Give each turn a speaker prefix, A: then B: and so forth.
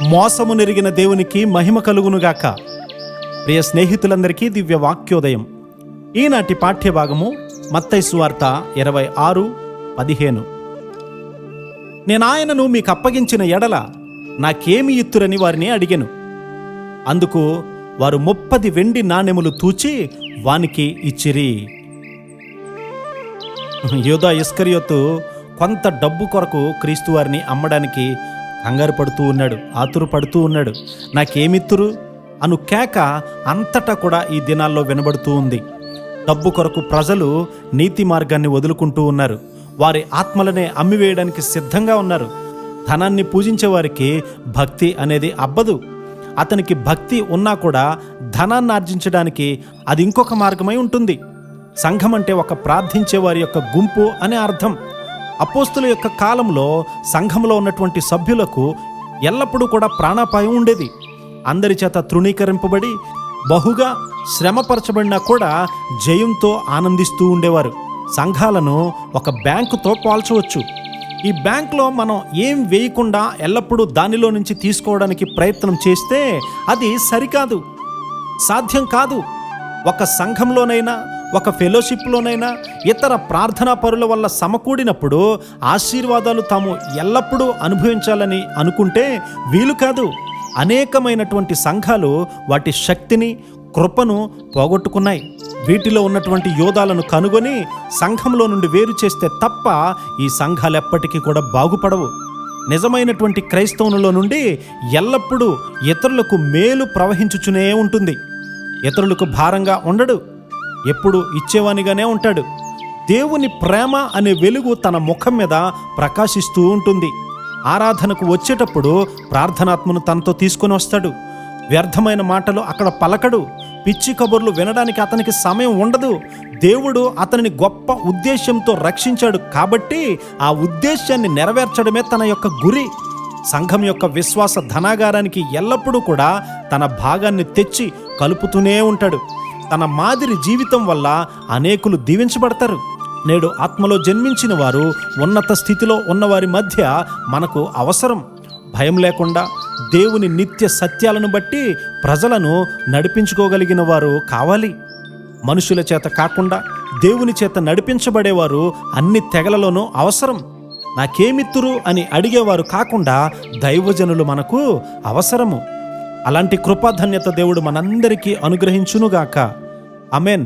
A: మోసము నెరిగిన దేవునికి మహిమ కలుగునుగాక. ప్రియ స్నేహితులందరికీ దివ్య వాక్యోదయం. ఈనాటి పాఠ్యభాగము మత్తయి సువార్త 26:15. నేనాయనను మీకు అప్పగించిన ఎడల నాకేమి ఇత్తురని వారిని అడిగెను. అందుకు వారు 30 వెండి నాణెములు తూచి వానికి ఇచ్చిరి. యూదా ఇస్కరియోతు కొంత డబ్బు కొరకు క్రీస్తు వారిని అమ్మడానికి కంగారు పడుతూ ఉన్నాడు, ఆతురపడుతూ ఉన్నాడు. నాకేమిత్తురు అను కేక అంతటా కూడా ఈ దినాల్లో వినబడుతూ ఉంది. డబ్బు కొరకు ప్రజలు నీతి మార్గాన్ని వదులుకుంటూ ఉన్నారు. వారి ఆత్మలనే అమ్మివేయడానికి సిద్ధంగా ఉన్నారు. ధనాన్ని పూజించే వారికి భక్తి అనేది అబ్బదు. అతనికి భక్తి ఉన్నా కూడా ధనాన్ని ఆర్జించడానికి అది ఇంకొక మార్గమై ఉంటుంది. సంఘం అంటే ఒక ప్రార్థించే వారి యొక్క గుంపు అనే అర్థం. అపోస్తుల యొక్క కాలంలో సంఘంలో ఉన్నటువంటి సభ్యులకు ఎల్లప్పుడూ కూడా ప్రాణాపాయం ఉండేది. అందరి చేత తృణీకరింపబడి బహుగా శ్రమపరచబడినా కూడా జయంతో ఆనందిస్తూ ఉండేవారు. సంఘాలను ఒక బ్యాంకుతో పోల్చవచ్చు. ఈ బ్యాంకులో మనం ఏం వేయకుండా ఎల్లప్పుడూ దానిలో నుంచి తీసుకోవడానికి ప్రయత్నం చేస్తే అది సరికాదు, సాధ్యం కాదు. ఒక సంఘంలోనైనా ఒక ఫెలోషిప్లోనైనా ఇతర ప్రార్థనా పరుల వల్ల సమకూడినప్పుడు ఆశీర్వాదాలు తాము ఎల్లప్పుడూ అనుభవించాలని అనుకుంటే వీలు కాదు. అనేకమైనటువంటి సంఘాలు వాటి శక్తిని, కృపను పోగొట్టుకున్నాయి. వీటిలో ఉన్నటువంటి యోధాలను కనుగొని సంఘంలో నుండి వేరు చేస్తే తప్ప ఈ సంఘాలు ఎప్పటికీ కూడా బాగుపడవు. నిజమైనటువంటి క్రైస్తవునిలో నుండి ఎల్లప్పుడూ ఇతరులకు మేలు ప్రవహించుచునే ఉంటుంది. ఇతరులకు భారంగా ఉండడు, ఎప్పుడు ఇచ్చేవానిగానే ఉంటాడు. దేవుని ప్రేమ అనే వెలుగు తన ముఖం మీద ప్రకాశిస్తూ ఉంటుంది. ఆరాధనకు వచ్చేటప్పుడు ప్రార్థనాత్మను తనతో తీసుకొని వస్తాడు. వ్యర్థమైన మాటలు అక్కడ పలకడు. పిచ్చి కబుర్లు వినడానికి అతనికి సమయం ఉండదు. దేవుడు అతనిని గొప్ప ఉద్దేశంతో రక్షించాడు కాబట్టి ఆ ఉద్దేశాన్ని నెరవేర్చడమే తన యొక్క గురి. సంఘం యొక్క విశ్వాస ధనాగారానికి ఎల్లప్పుడూ కూడా తన భాగాన్ని తెచ్చి కలుపుతూనే ఉంటాడు. తన మాదిరి జీవితం వల్ల అనేకులు దీవించబడతారు. నేడు ఆత్మలో జన్మించిన వారు ఉన్నత స్థితిలో ఉన్నవారి మధ్య మనకు అవసరం. భయం లేకుండా దేవుని నిత్య సత్యాలను బట్టి ప్రజలను నడిపించుకోగలిగిన వారు కావాలి. మనుషుల చేత కాకుండా దేవుని చేత నడిపించబడేవారు అన్ని తెగలలోనూ అవసరం. నాకేమిత్తురు అని అడిగేవారు కాకుండా దైవజనులు మనకు అవసరము. అలాంటి కృపాధన్యత దేవుడు మనందరికీ అనుగ్రహించునుగాక. ఆమేన్.